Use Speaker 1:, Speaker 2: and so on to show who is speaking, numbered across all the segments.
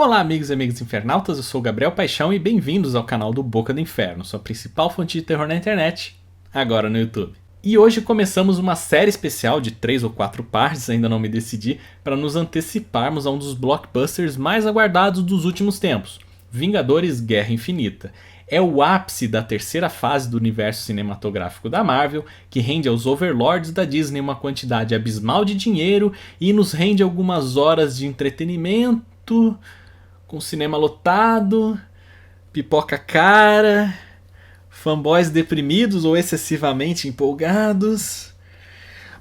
Speaker 1: Olá amigos e amigas infernautas, eu sou o Gabriel Paixão e bem-vindos ao canal do Boca do Inferno, sua principal fonte de terror na internet, agora no YouTube. E hoje começamos uma série especial de 3 ou 4 partes, ainda não me decidi, para nos anteciparmos a um dos blockbusters mais aguardados dos últimos tempos, Vingadores Guerra Infinita. É o ápice da terceira fase do universo cinematográfico da Marvel, que rende aos overlords da Disney uma quantidade abismal de dinheiro e nos rende algumas horas de entretenimento, com cinema lotado, pipoca cara, fanboys deprimidos ou excessivamente empolgados.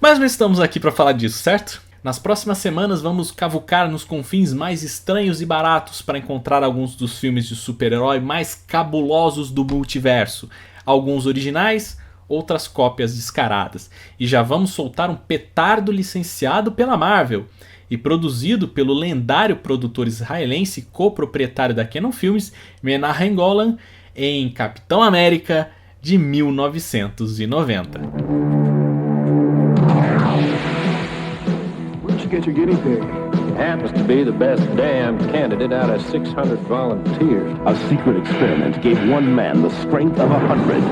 Speaker 1: Mas não estamos aqui para falar disso, certo? Nas próximas semanas vamos cavucar nos confins mais estranhos e baratos para encontrar alguns dos filmes de super-herói mais cabulosos do multiverso. Alguns originais, outras cópias descaradas. E já vamos soltar um petardo licenciado pela Marvel e produzido pelo lendário produtor israelense coproprietário da Cannon Filmes, Menahem Golan, em Capitão América de 1990.
Speaker 2: Where'd you get your guinea pig?
Speaker 3: Happens to be the best damn candidate out of 600 volunteers.
Speaker 4: A secret experiment gave one man the strength of 100.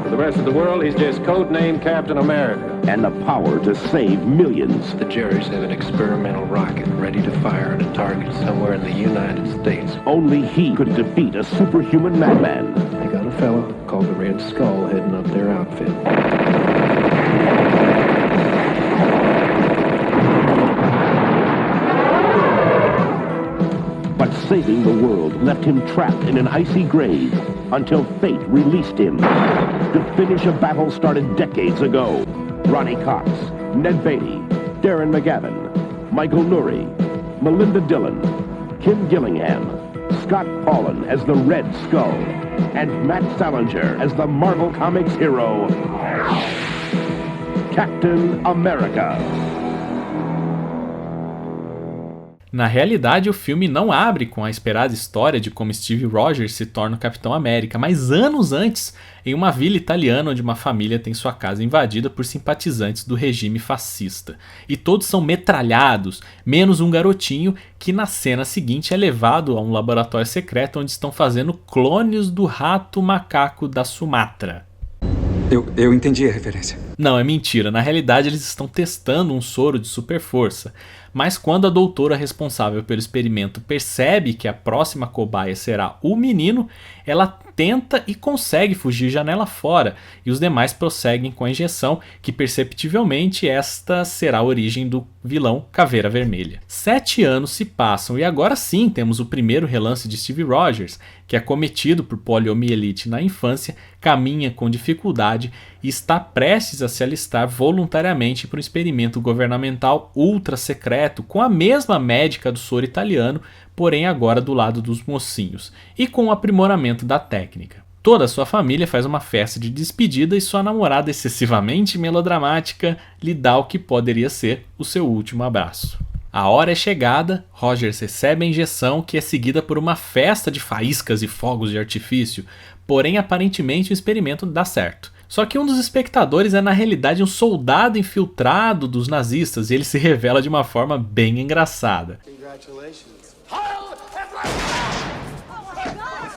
Speaker 3: For the rest of the world, he's just codenamed Captain America.
Speaker 4: And the power to save millions.
Speaker 5: The Jerrys have an experimental rocket ready to fire at a target somewhere in the United States.
Speaker 4: Only he could defeat a superhuman madman.
Speaker 5: They got a fella called the Red Skull heading up their outfit.
Speaker 4: But saving the world left him trapped in an icy grave until fate released him to finish a battle started decades ago. Ronnie Cox, Ned Beatty, Darren McGavin, Michael Nouri, Melinda Dillon, Kim Gillingham, Scott Paulin as the Red Skull, and Matt Salinger as the Marvel Comics hero, Captain America.
Speaker 1: Na realidade, o filme não abre com a esperada história de como Steve Rogers se torna o Capitão América, mas anos antes, em uma vila italiana onde uma família tem sua casa invadida por simpatizantes do regime fascista. E todos são metralhados, menos um garotinho que na cena seguinte é levado a um laboratório secreto onde estão fazendo clones do rato macaco da Sumatra.
Speaker 6: Eu entendi a referência.
Speaker 1: Não, é mentira. Na realidade, eles estão testando um soro de super força. Mas quando a doutora responsável pelo experimento percebe que a próxima cobaia será o menino, ela tenta e consegue fugir janela fora. E os demais prosseguem com a injeção, que perceptivelmente esta será a origem do vilão Caveira Vermelha. 7 anos se passam e agora sim temos o primeiro relance de Steve Rogers, que é acometido por poliomielite na infância, caminha com dificuldade e está prestes a se alistar voluntariamente para um experimento governamental ultra secreto com a mesma médica do soro italiano, porém agora do lado dos mocinhos, e com o aprimoramento da técnica. Toda a sua família faz uma festa de despedida e sua namorada excessivamente melodramática lhe dá o que poderia ser o seu último abraço. A hora é chegada, Rogers recebe a injeção que é seguida por uma festa de faíscas e fogos de artifício, porém aparentemente o experimento dá certo. Só que um dos espectadores é na realidade um soldado infiltrado dos nazistas e ele se revela de uma forma bem engraçada.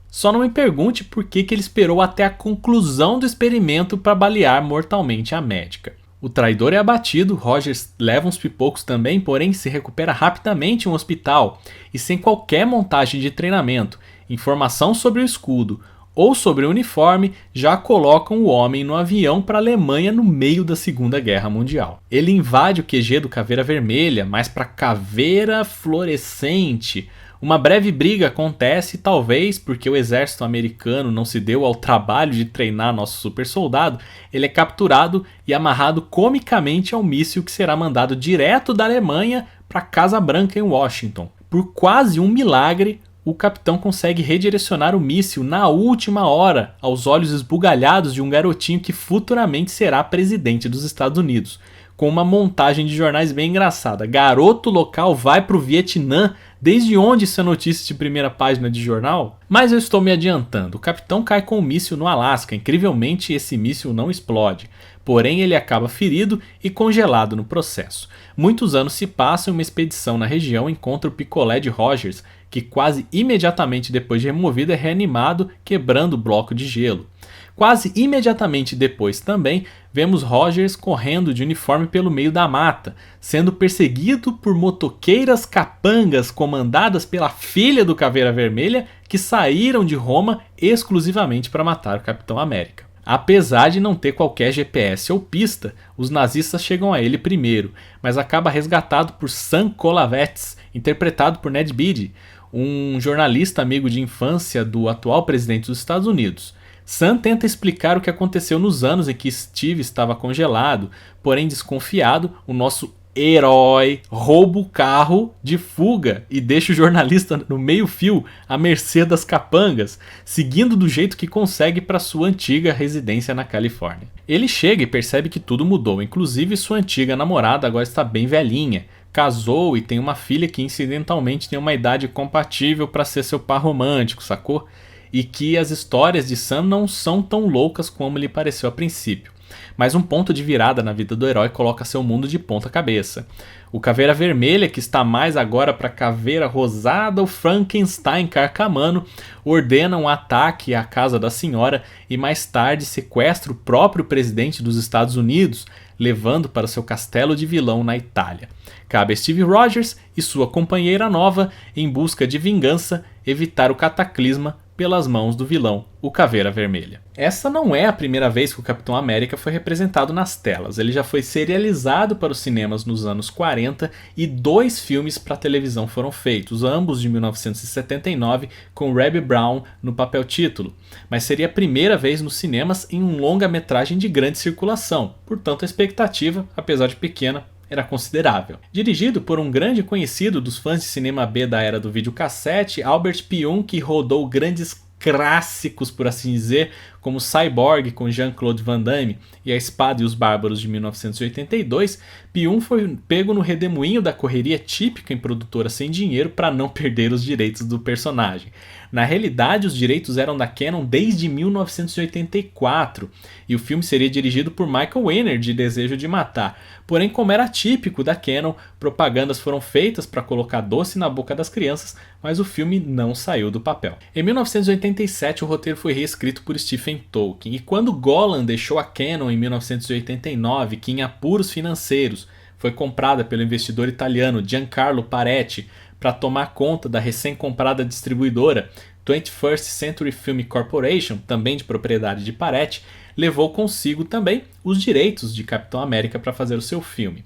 Speaker 1: Só não me pergunte por que ele esperou até a conclusão do experimento para balear mortalmente a médica. O traidor é abatido, Rogers leva uns pipocos também, porém se recupera rapidamente em um hospital e sem qualquer montagem de treinamento, informação sobre o escudo ou sobre o uniforme, já colocam o homem no avião para a Alemanha no meio da Segunda Guerra Mundial. Ele invade o QG do Caveira Vermelha, mas para Caveira Fluorescente. Uma breve briga acontece, talvez porque o exército americano não se deu ao trabalho de treinar nosso super soldado, ele é capturado e amarrado comicamente ao míssil que será mandado direto da Alemanha para a Casa Branca em Washington. Por quase um milagre, o capitão consegue redirecionar o míssil na última hora aos olhos esbugalhados de um garotinho que futuramente será presidente dos Estados Unidos, com uma montagem de jornais bem engraçada. Garoto local vai pro Vietnã Desde onde isso é notícia de primeira página de jornal? Mas eu estou me adiantando. O capitão cai com um míssil no Alasca. Incrivelmente, esse míssil não explode. Porém, ele acaba ferido e congelado no processo. Muitos anos se passam e uma expedição na região encontra o picolé de Rogers, que quase imediatamente depois de removido é reanimado, quebrando o bloco de gelo. Quase imediatamente depois também, vemos Rogers correndo de uniforme pelo meio da mata, sendo perseguido por motoqueiras capangas comandadas pela filha do Caveira Vermelha, que saíram de Roma exclusivamente para matar o Capitão América. Apesar de não ter qualquer GPS ou pista, os nazistas chegam a ele primeiro, mas acaba resgatado por Sam Kolavets, interpretado por Ned Beatty, um jornalista amigo de infância do atual presidente dos Estados Unidos. Sam tenta explicar o que aconteceu nos anos em que Steve estava congelado, porém desconfiado, o nosso herói rouba o carro de fuga e deixa o jornalista no meio-fio à mercê das capangas, seguindo do jeito que consegue para sua antiga residência na Califórnia. Ele chega e percebe que tudo mudou, inclusive sua antiga namorada agora está bem velhinha, casou e tem uma filha que incidentalmente tem uma idade compatível para ser seu par romântico, sacou? E que as histórias de Sam não são tão loucas como lhe pareceu a princípio. Mas um ponto de virada na vida do herói coloca seu mundo de ponta cabeça. O Caveira Vermelha, que está mais agora para Caveira Rosada, o Frankenstein carcamano, ordena um ataque à casa da senhora e mais tarde sequestra o próprio presidente dos Estados Unidos, levando para seu castelo de vilão na Itália. Cabe a Steve Rogers e sua companheira nova, em busca de vingança, evitar o cataclisma pelas mãos do vilão, o Caveira Vermelha. Essa não é a primeira vez que o Capitão América foi representado nas telas. Ele já foi serializado para os cinemas nos anos 40 e 2 filmes para televisão foram feitos, ambos de 1979, com Reby Brown no papel título. Mas seria a primeira vez nos cinemas em um longa-metragem de grande circulação, portanto a expectativa, apesar de pequena, era considerável. Dirigido por um grande conhecido dos fãs de cinema B da era do videocassete, Albert Pyun, que rodou grandes clássicos, por assim dizer, como Cyborg com Jean-Claude Van Damme e A Espada e os Bárbaros de 1982, Pyun foi pego no redemoinho da correria típica em produtora sem dinheiro para não perder os direitos do personagem. Na realidade, os direitos eram da Canon desde 1984 e o filme seria dirigido por Michael Winner, de Desejo de Matar. Porém, como era típico da Canon, propagandas foram feitas para colocar doce na boca das crianças, mas o filme não saiu do papel. Em 1987, o roteiro foi reescrito por Stephen Tolkien, e quando Golan deixou a Canon em 1989, que em apuros financeiros foi comprada pelo investidor italiano Giancarlo Paretti para tomar conta da recém-comprada distribuidora 21st Century Film Corporation, também de propriedade de Paretti, levou consigo também os direitos de Capitão América para fazer o seu filme.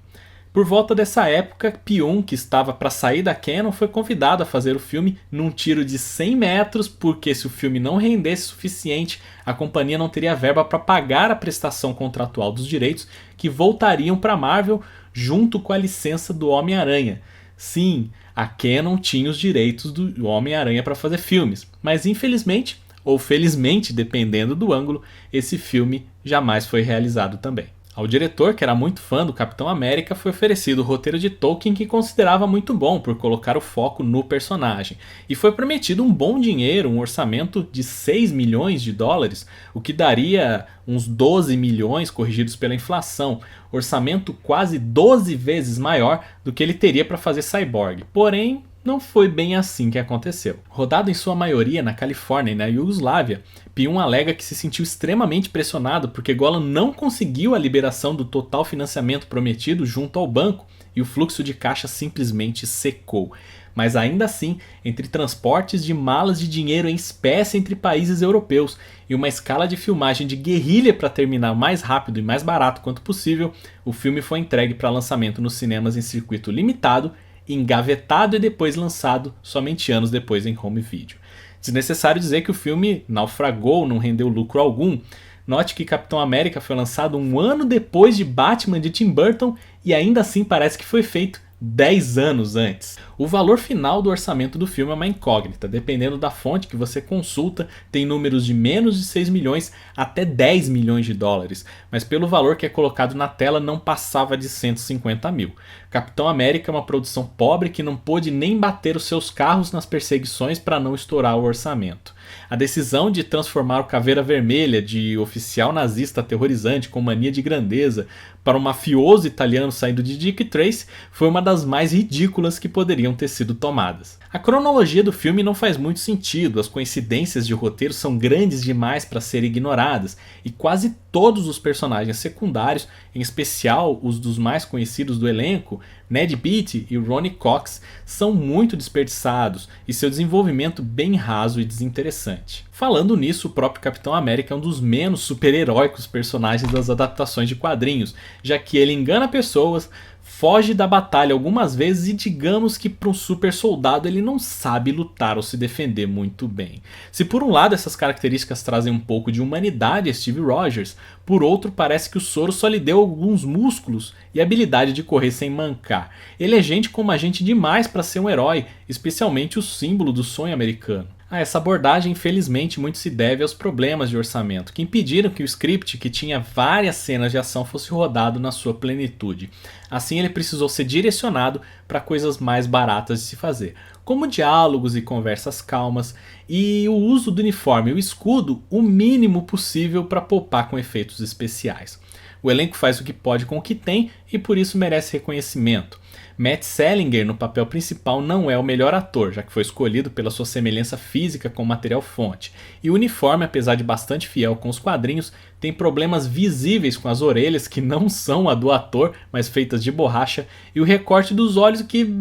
Speaker 1: Por volta dessa época, Pyun, que estava para sair da Canon, foi convidado a fazer o filme num tiro de 100 metros, porque se o filme não rendesse o suficiente, a companhia não teria verba para pagar a prestação contratual dos direitos, que voltariam para a Marvel junto com a licença do Homem-Aranha. Sim, a Canon tinha os direitos do Homem-Aranha para fazer filmes, mas infelizmente, ou felizmente, dependendo do ângulo, esse filme jamais foi realizado também. Ao diretor, que era muito fã do Capitão América, foi oferecido o roteiro de Tolkien, que considerava muito bom por colocar o foco no personagem. E foi prometido um bom dinheiro, um orçamento de 6 milhões de dólares, o que daria uns 12 milhões corrigidos pela inflação. Orçamento quase 12 vezes maior do que ele teria para fazer Cyborg. Porém, não foi bem assim que aconteceu. Rodado em sua maioria na Califórnia e na Iugoslávia, Pyun alega que se sentiu extremamente pressionado porque Golan não conseguiu a liberação do total financiamento prometido junto ao banco e o fluxo de caixa simplesmente secou. Mas ainda assim, entre transportes de malas de dinheiro em espécie entre países europeus e uma escala de filmagem de guerrilha para terminar o mais rápido e mais barato quanto possível, o filme foi entregue para lançamento nos cinemas em circuito limitado, engavetado e depois lançado somente anos depois em home video. Desnecessário dizer que o filme naufragou, não rendeu lucro algum. Note que Capitão América foi lançado um ano depois de Batman de Tim Burton e ainda assim parece que foi feito 10 anos antes. O valor final do orçamento do filme é uma incógnita, dependendo da fonte que você consulta, tem números de menos de 6 milhões até 10 milhões de dólares, mas pelo valor que é colocado na tela não passava de 150 mil. Capitão América é uma produção pobre que não pôde nem bater os seus carros nas perseguições para não estourar o orçamento. A decisão de transformar o Caveira Vermelha de oficial nazista aterrorizante com mania de grandeza para um mafioso italiano saindo de Dick Tracy foi uma das mais ridículas que poderiam ter sido tomadas. A cronologia do filme não faz muito sentido, as coincidências de roteiro são grandes demais para serem ignoradas e quase todos os personagens secundários, em especial os dos mais conhecidos do elenco, Ned Beatty e Ronny Cox, são muito desperdiçados e seu desenvolvimento bem raso e desinteressante. Falando nisso, o próprio Capitão América é um dos menos super-heróicos personagens das adaptações de quadrinhos, já que ele engana pessoas, foge da batalha algumas vezes e digamos que para um super soldado ele não sabe lutar ou se defender muito bem. Se por um lado essas características trazem um pouco de humanidade a Steve Rogers, por outro parece que o soro só lhe deu alguns músculos e habilidade de correr sem mancar. Ele é gente como a gente demais para ser um herói, especialmente o símbolo do sonho americano. Essa abordagem infelizmente muito se deve aos problemas de orçamento, que impediram que o script, que tinha várias cenas de ação, fosse rodado na sua plenitude. Assim ele precisou ser direcionado para coisas mais baratas de se fazer, como diálogos e conversas calmas, e o uso do uniforme e o escudo o mínimo possível para poupar com efeitos especiais. O elenco faz o que pode com o que tem e por isso merece reconhecimento. Matt Salinger no papel principal não é o melhor ator, já que foi escolhido pela sua semelhança física com o material fonte. E o uniforme, apesar de bastante fiel com os quadrinhos, tem problemas visíveis com as orelhas que não são a do ator, mas feitas de borracha, e o recorte dos olhos que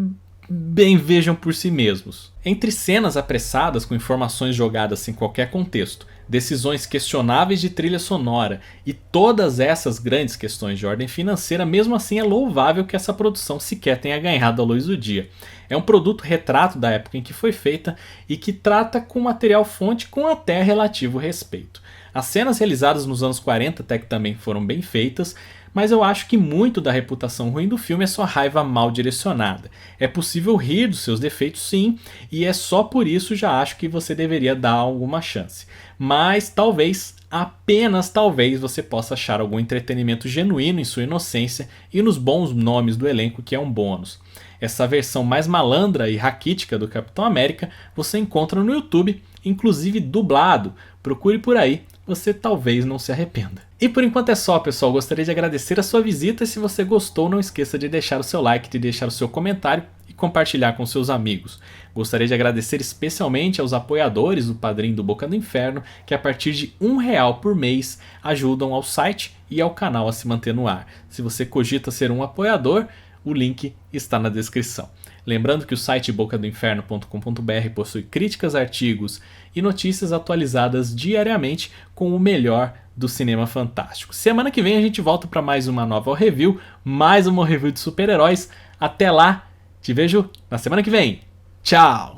Speaker 1: bem vejam por si mesmos. Entre cenas apressadas com informações jogadas sem qualquer contexto, decisões questionáveis de trilha sonora e todas essas grandes questões de ordem financeira, mesmo assim é louvável que essa produção sequer tenha ganhado a luz do dia. É um produto retrato da época em que foi feita e que trata com material fonte com até relativo respeito. As cenas realizadas nos anos 40 até que também foram bem feitas, mas eu acho que muito da reputação ruim do filme é sua raiva mal direcionada. É possível rir dos seus defeitos sim, e é só por isso já acho que você deveria dar alguma chance. Mas talvez, apenas talvez, você possa achar algum entretenimento genuíno em sua inocência e nos bons nomes do elenco, que é um bônus. Essa versão mais malandra e raquítica do Capitão América você encontra no YouTube, inclusive dublado. Procure por aí, você talvez não se arrependa. E por enquanto é só, pessoal. Gostaria de agradecer a sua visita e se você gostou, não esqueça de deixar o seu like, de deixar o seu comentário e compartilhar com seus amigos. Gostaria de agradecer especialmente aos apoiadores do Padrim do Boca do Inferno, que a partir de R$1 por mês ajudam ao site e ao canal a se manter no ar. Se você cogita ser um apoiador, o link está na descrição. Lembrando que o site bocadoinferno.com.br possui críticas, artigos e notícias atualizadas diariamente com o melhor do cinema fantástico. Semana que vem a gente volta para mais uma nova review, mais uma review de super-heróis. Até lá, te vejo na semana que vem. Tchau!